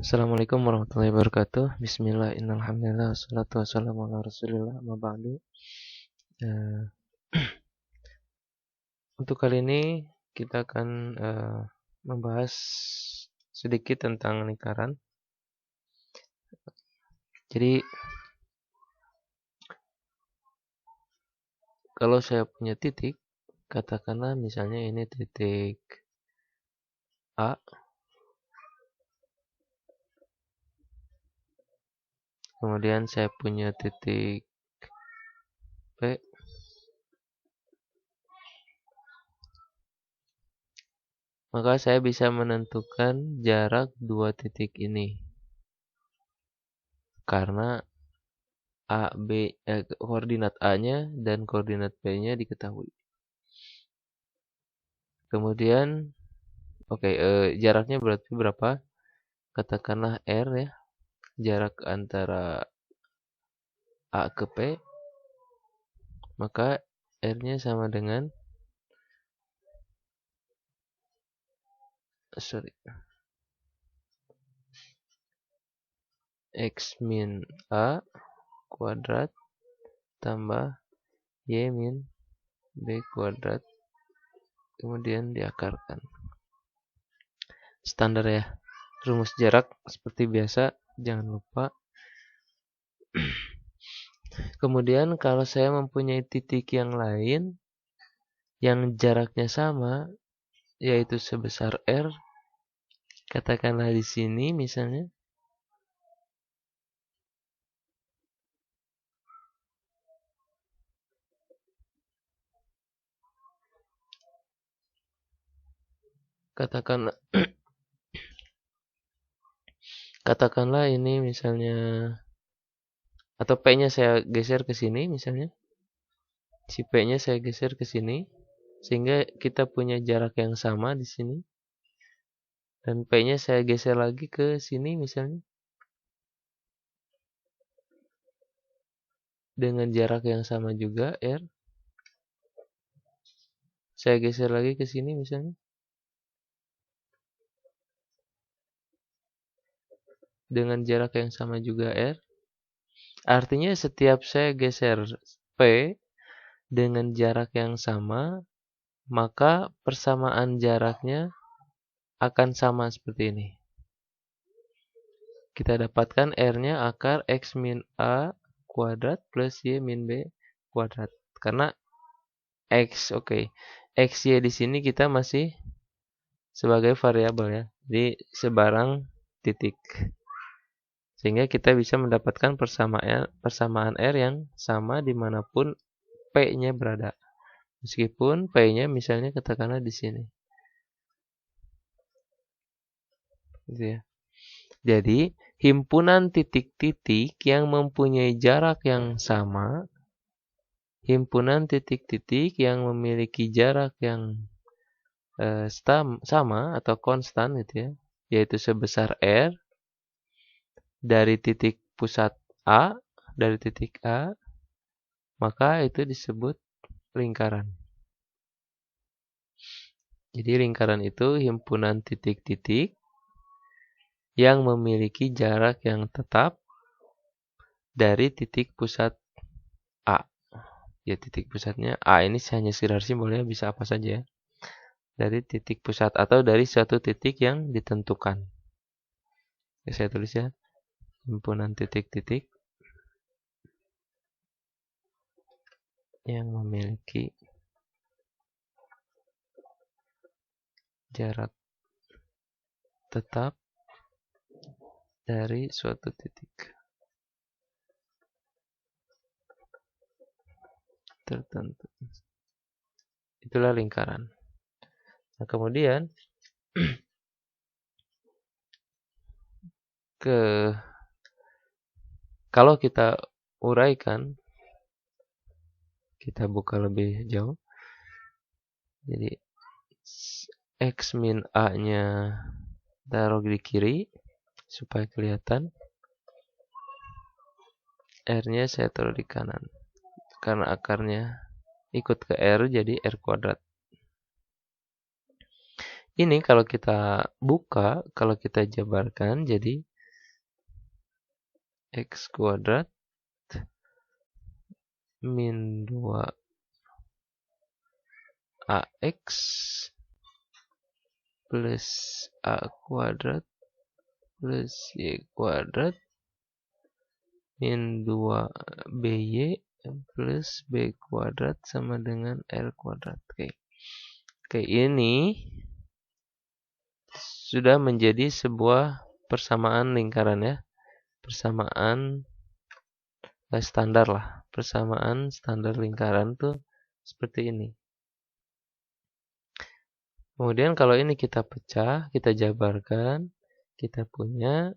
Assalamualaikum warahmatullahi wabarakatuh. Bismillah, innalhamdulillah, wassalatu wassalamu ala rasulillah, amma ba'du. Eh, untuk kali ini kita akan membahas sedikit tentang lingkaran. Jadi kalau saya punya titik, katakanlah misalnya ini titik A, kemudian saya punya titik B, maka saya bisa menentukan jarak dua titik ini karena koordinat A-nya dan koordinat B-nya diketahui. Kemudian oke, jaraknya berarti berapa? Katakanlah R ya, jarak antara A ke P, maka R-nya sama dengan sorry, X min A kuadrat tambah Y min B kuadrat, kemudian diakarkan. Standar ya, rumus jarak seperti biasa, jangan lupa. Kemudian kalau saya mempunyai titik yang lain yang jaraknya sama, yaitu sebesar R, katakanlah di sini misalnya, katakanlah katakanlah ini misalnya, atau P-nya saya geser ke sini misalnya, si P-nya saya geser ke sini, sehingga kita punya jarak yang sama di sini, dan P-nya saya geser lagi ke sini misalnya, dengan jarak yang sama juga R, saya geser lagi ke sini misalnya, dengan jarak yang sama juga R. Artinya setiap saya geser P dengan jarak yang sama, maka persamaan jaraknya akan sama seperti ini. Kita dapatkan R-nya akar X min A kuadrat plus Y min B kuadrat. Karena X, Y di sini kita masih sebagai variabel ya. Jadi sebarang titik. Sehingga kita bisa mendapatkan persamaan R yang sama dimanapun P-nya berada. Meskipun P-nya misalnya katakanlah di sini. Gitu ya. Jadi, himpunan titik-titik yang mempunyai jarak yang sama, himpunan titik-titik yang memiliki jarak yang sama atau konstan gitu ya, yaitu sebesar R dari titik pusat A, dari titik A, maka itu disebut lingkaran. Jadi lingkaran itu himpunan titik-titik yang memiliki jarak yang tetap dari titik pusat A. Ya, titik pusatnya A ini hanya sekedar simbolnya, bisa apa saja. Dari titik pusat atau dari suatu titik yang ditentukan. Ya, saya tulis ya, himpunan titik-titik yang memiliki jarak tetap dari suatu titik tertentu. Itulah lingkaran. Nah, kemudian kalau kita uraikan, kita buka lebih jauh. Jadi X min A-nya taruh di kiri supaya kelihatan. R-nya saya taruh di kanan. Karena akarnya ikut ke R jadi R kuadrat. Ini kalau kita buka, kalau kita jabarkan jadi X kuadrat min 2AX plus A kuadrat plus Y kuadrat min 2BY plus B kuadrat sama dengan R kuadrat. Oke, ini sudah menjadi sebuah persamaan lingkaran ya. Persamaan standar lah. Persamaan standar lingkaran tuh seperti ini. Kemudian kalau ini kita pecah, kita jabarkan, kita punya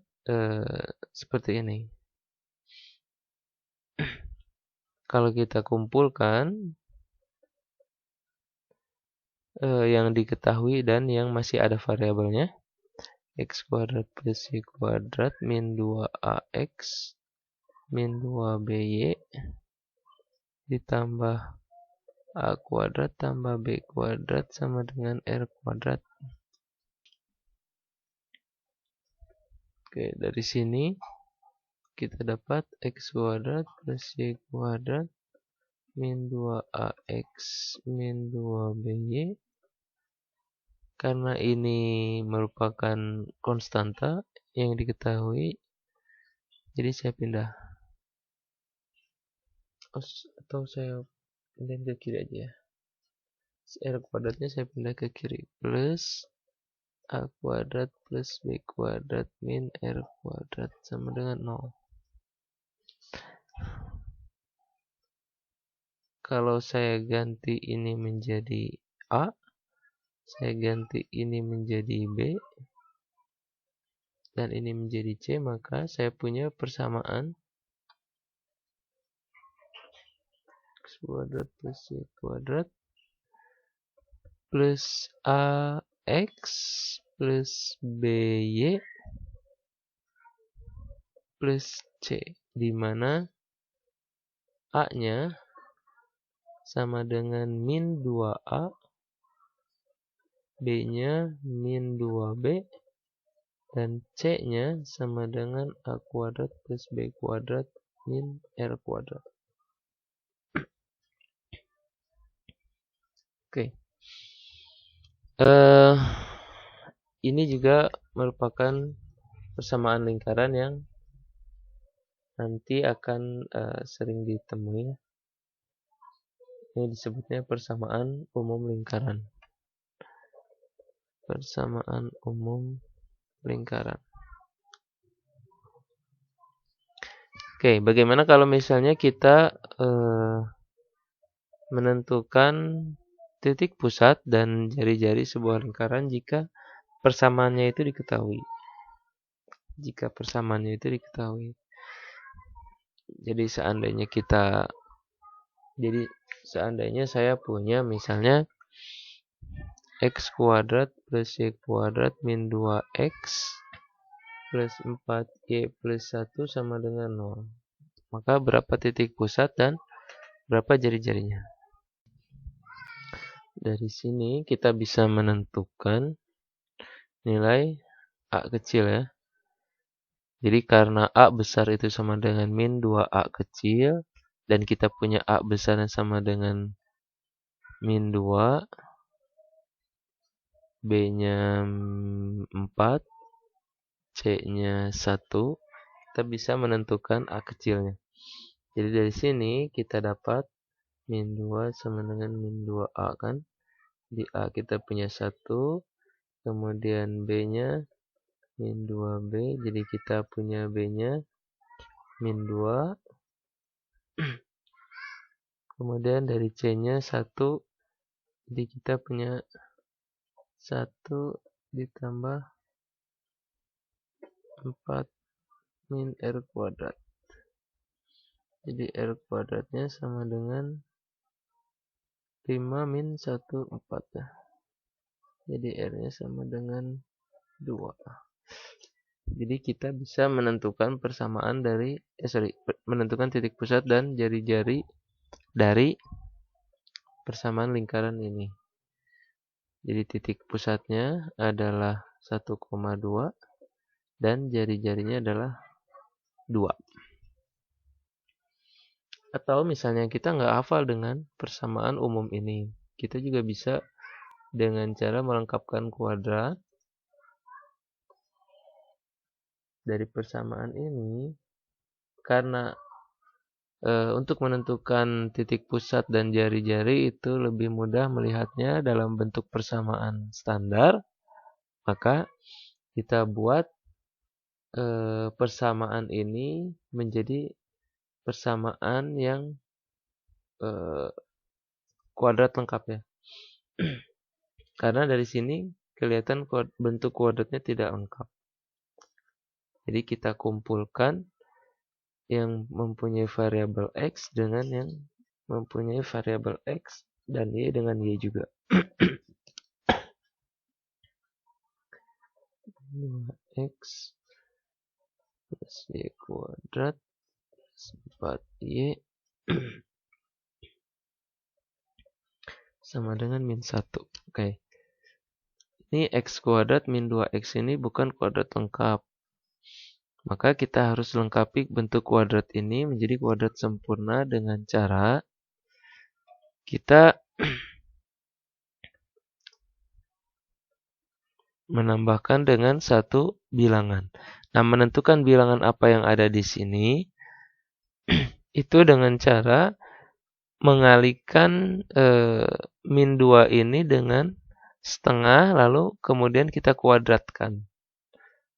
seperti ini. Kalau kita kumpulkan yang diketahui dan yang masih ada variabelnya, X kuadrat plus Y kuadrat min 2AX min 2BY ditambah A kuadrat tambah B kuadrat sama dengan R kuadrat. Oke, dari sini kita dapat X kuadrat plus Y kuadrat min 2AX min 2BY. Karena ini merupakan konstanta yang diketahui, jadi saya pindah. Atau saya pindah ke kiri aja ya. R kuadratnya saya pindah ke kiri. Plus A kuadrat plus B kuadrat min R kuadrat sama dengan 0. Kalau saya ganti ini menjadi A, saya ganti ini menjadi B, dan ini menjadi C, maka saya punya persamaan X kuadrat plus Y kuadrat plus AX plus BY plus C, di mana A-nya sama dengan min 2A, B-nya min 2B, dan C-nya sama dengan A kuadrat plus B kuadrat min R kuadrat. Oke. Ini juga merupakan persamaan lingkaran yang nanti akan sering ditemui. Ini disebutnya persamaan umum lingkaran. Persamaan umum lingkaran. Oke, bagaimana kalau misalnya kita menentukan titik pusat dan jari-jari sebuah lingkaran jika persamaannya itu diketahui. Jika persamaannya itu diketahui. Jadi seandainya saya punya misalnya X kuadrat plus Y kuadrat min 2X plus 4Y plus 1 sama dengan 0. Maka berapa titik pusat dan berapa jari-jarinya? Dari sini kita bisa menentukan nilai A kecil ya. Jadi karena A besar itu sama dengan min 2A kecil, dan kita punya A besar yang sama dengan min 2, B-nya 4, C-nya 1, kita bisa menentukan A kecilnya. Jadi dari sini kita dapat min 2 sama dengan min 2A kan. Di A kita punya 1, kemudian B-nya min 2B, jadi kita punya B-nya min 2. Kemudian dari C-nya 1, jadi kita punya 1 ditambah 4 min R kuadrat. Jadi R kuadratnya sama dengan 5 min 1, 4 ya. Jadi R-nya sama dengan 2. Jadi kita bisa menentukan persamaan menentukan titik pusat dan jari-jari dari persamaan lingkaran ini. Jadi titik pusatnya adalah 1,2 dan jari-jarinya adalah 2. Atau misalnya kita nggak hafal dengan persamaan umum ini, kita juga bisa dengan cara melengkapkan kuadrat dari persamaan ini. Karena untuk menentukan titik pusat dan jari-jari itu lebih mudah melihatnya dalam bentuk persamaan standar, maka kita buat persamaan ini menjadi persamaan yang kuadrat lengkap ya. Karena dari sini kelihatan bentuk kuadratnya tidak lengkap. Jadi kita kumpulkan yang mempunyai variabel X dengan yang mempunyai variabel X dan Y dengan Y juga. 2X plus Y kuadrat plus 4Y sama dengan min 1. Oke. Ini X kuadrat min 2X ini bukan kuadrat lengkap. Maka kita harus lengkapi bentuk kuadrat ini menjadi kuadrat sempurna dengan cara kita menambahkan dengan satu bilangan. Nah, menentukan bilangan apa yang ada di sini itu dengan cara mengalihkan min 2 ini dengan setengah lalu kemudian kita kuadratkan.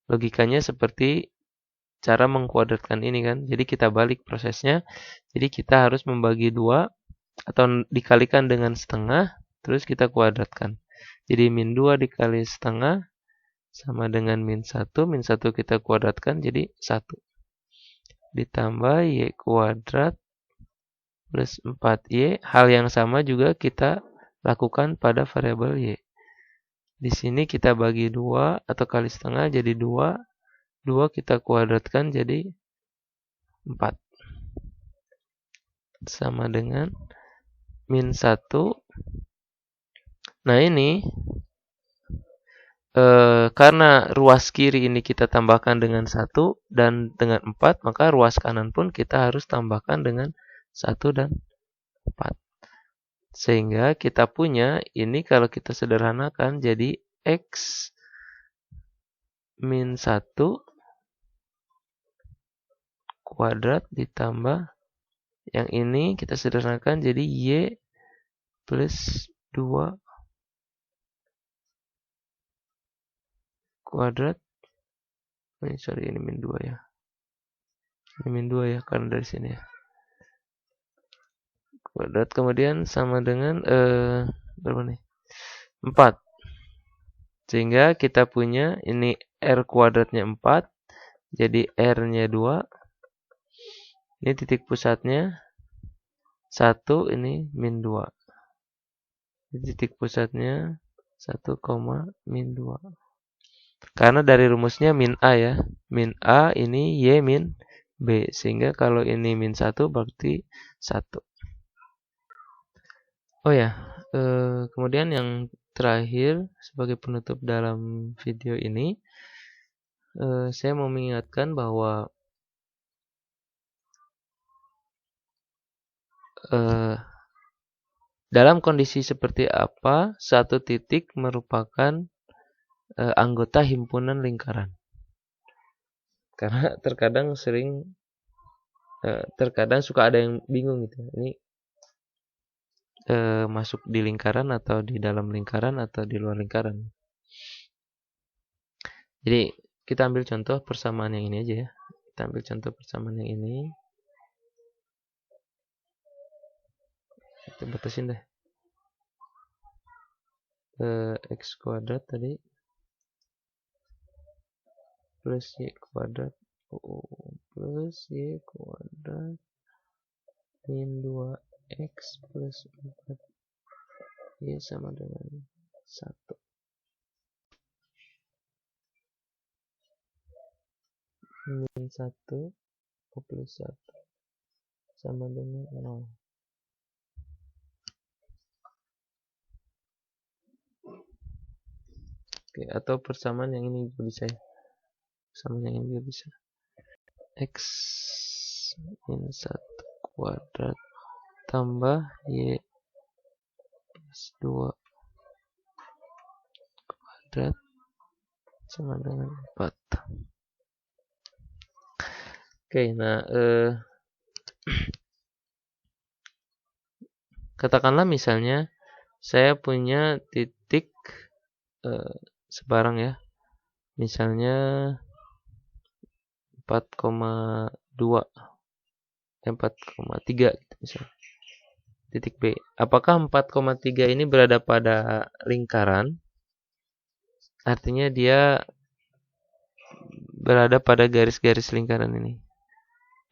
Logikanya seperti cara mengkuadratkan ini kan. Jadi kita balik prosesnya. Jadi kita harus membagi 2 atau dikalikan dengan setengah terus kita kuadratkan. Jadi min 2 dikali setengah sama dengan min 1. Min 1 kita kuadratkan jadi 1. Ditambah Y kuadrat plus 4Y. Hal yang sama juga kita lakukan pada variabel Y. Di sini kita bagi 2 atau kali setengah jadi 2. 2 kita kuadratkan jadi 4. Sama dengan min 1. Nah ini karena ruas kiri ini kita tambahkan dengan 1 dan dengan 4, maka ruas kanan pun kita harus tambahkan dengan 1 dan 4. Sehingga kita punya ini kalau kita sederhanakan jadi X min 1 kuadrat ditambah yang ini kita sederhanakan jadi Y plus 2 kuadrat. Ini min 2 ya. Ini min 2 ya karena dari sini ya. Kuadrat kemudian sama dengan berapa nih? 4. Sehingga kita punya ini R kuadratnya 4. Jadi R-nya 2. Ini titik pusatnya 1, ini min 2. Ini titik pusatnya 1, min 2. Karena dari rumusnya min A ya. Min A ini Y min B. Sehingga kalau ini min 1 berarti 1. Oh ya, kemudian yang terakhir sebagai penutup dalam video ini, saya mau mengingatkan bahwa dalam kondisi seperti apa satu titik merupakan anggota himpunan lingkaran. Karena terkadang suka ada yang bingung gitu. Ini masuk di lingkaran atau di dalam lingkaran atau di luar lingkaran. Jadi kita ambil contoh persamaan yang ini aja ya. Kita ambil contoh persamaan yang ini. Kita batasin deh. X kuadrat tadi plus Y kuadrat plus Y kuadrat min 2X plus 4Y sama dengan 1. Min 1 plus 1 sama dengan 0. Oke, atau persamaan yang ini juga bisa ya. Persamaan yang ini juga bisa. X min 1 kuadrat tambah Y plus 2 kuadrat sama dengan 4. Oke, nah katakanlah misalnya saya punya titik sebarang ya. Misalnya 4,2 4,3 gitu misalnya. Titik B. Apakah 4,3 ini berada pada lingkaran? Artinya dia berada pada garis-garis lingkaran ini.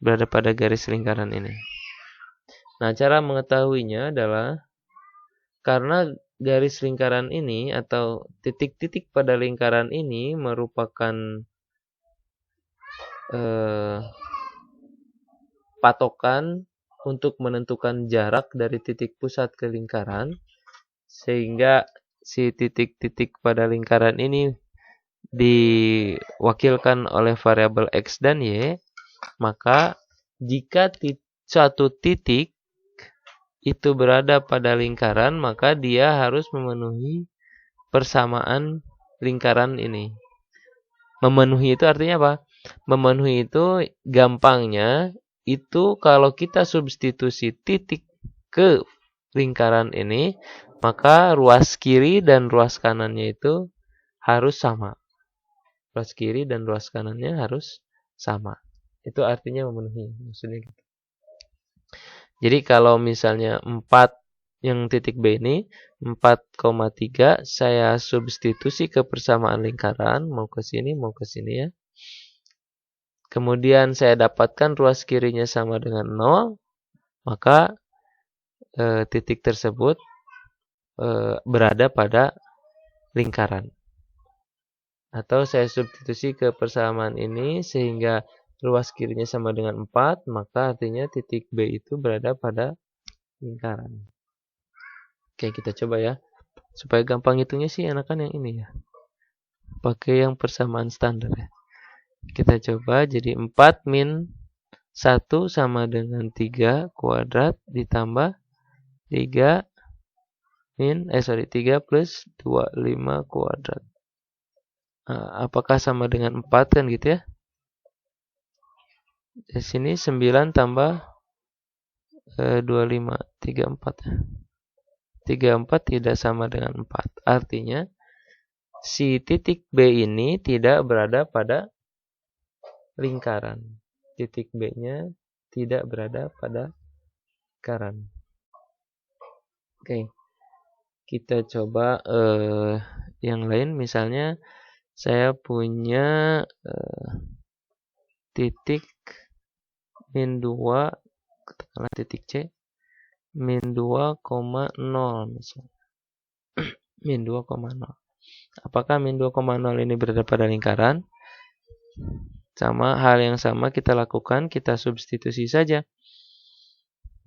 Berada pada garis lingkaran ini. Nah, cara mengetahuinya adalah karena garis lingkaran ini atau titik-titik pada lingkaran ini merupakan patokan untuk menentukan jarak dari titik pusat ke lingkaran, sehingga si titik-titik pada lingkaran ini diwakilkan oleh variabel X dan Y, maka jika suatu titik itu berada pada lingkaran, maka dia harus memenuhi persamaan lingkaran ini. Memenuhi itu artinya apa? Memenuhi itu gampangnya, itu kalau kita substitusi titik ke lingkaran ini, maka ruas kiri dan ruas kanannya itu harus sama. Ruas kiri dan ruas kanannya harus sama. Itu artinya memenuhi. Maksudnya gitu. Jadi kalau misalnya 4 yang titik B ini 4,3 saya substitusi ke persamaan lingkaran, mau ke sini ya. Kemudian saya dapatkan ruas kirinya sama dengan 0, maka titik tersebut berada pada lingkaran. Atau saya substitusi ke persamaan ini sehingga ruas kirinya sama dengan 4, maka artinya titik B itu berada pada lingkaran. Oke, kita coba ya. Supaya gampang hitungnya sih enakan yang ini ya. Pakai yang persamaan standar ya. Kita coba jadi 4 min 1 sama dengan 3 kuadrat ditambah 3 plus 25 kuadrat. Apakah sama dengan 4 kan gitu ya? Di sini 9 tambah 25, 34. 34 tidak sama dengan 4. Artinya si titik B ini tidak berada pada lingkaran. Titik B-nya tidak berada pada lingkaran. Oke. Kita coba yang lain, misalnya saya punya titik min 2, katakanlah titik C, min 2,0 misalnya. Min 2,0. Apakah min 2,0 ini berada pada lingkaran? Sama hal yang sama kita lakukan, kita substitusi saja.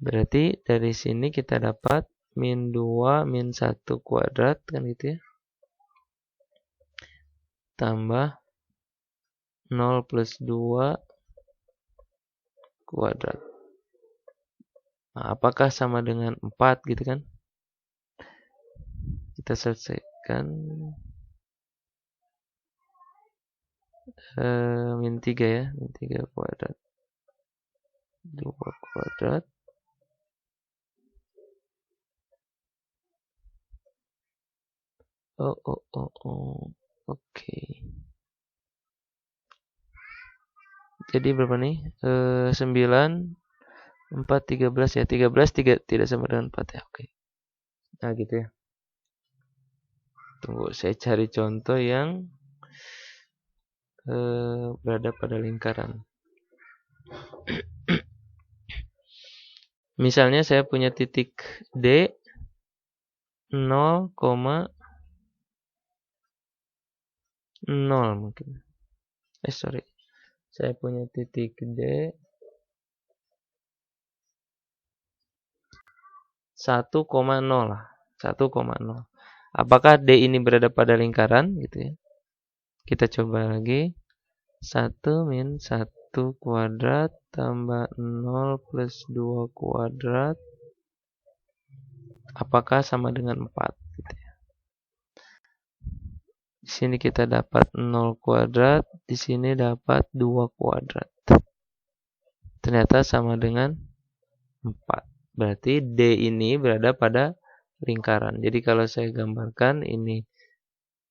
Berarti dari sini kita dapat min 2 min 1 kuadrat kan gitu ya. Tambah 0 plus 2 kuadrat. Nah, apakah sama dengan 4 gitu kan? Kita selesaikan. Min 3 ya. Min 3 kuadrat. 2 kuadrat. Oke. Jadi berapa nih? 9 4, 13 ya. 13 tidak sama dengan 4 ya. Oke. Nah gitu ya. Tunggu, saya cari contoh yang berada pada lingkaran. Misalnya saya punya titik D 0,0 mungkin. Saya punya titik D 1,0 lah. 1,0. Apakah D ini berada pada lingkaran gitu ya? Kita coba lagi. 1 min 1 kuadrat tambah 0 plus 2 kuadrat. Apakah sama dengan 4? Gitu ya. Di sini kita dapat 0 kuadrat, di sini dapat 2 kuadrat. Ternyata sama dengan 4. Berarti D ini berada pada lingkaran. Jadi kalau saya gambarkan ini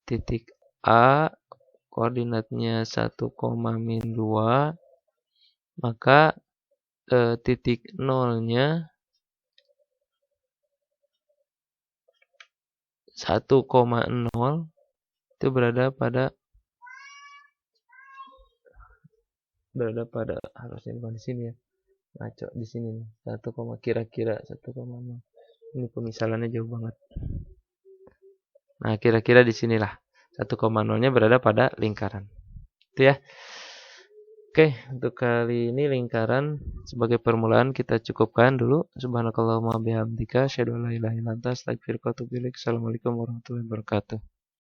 titik A, koordinatnya 1, min 2, maka titik 0-nya 1,0 itu berada pada harusnya bukan di sini ya. Ngaco di sini nih. 1, kira-kira 1,0. Ini pemisalannya jauh banget. Nah, kira-kira di sinilah 1,0-nya berada pada lingkaran. Itu ya. Oke, untuk kali ini lingkaran sebagai permulaan kita cukupkan dulu. Subhanakallahumma bihamdika asyhadu an la ilaha illa anta astaghfiruka wa atubu ilaik. Assalamualaikum warahmatullahi wabarakatuh.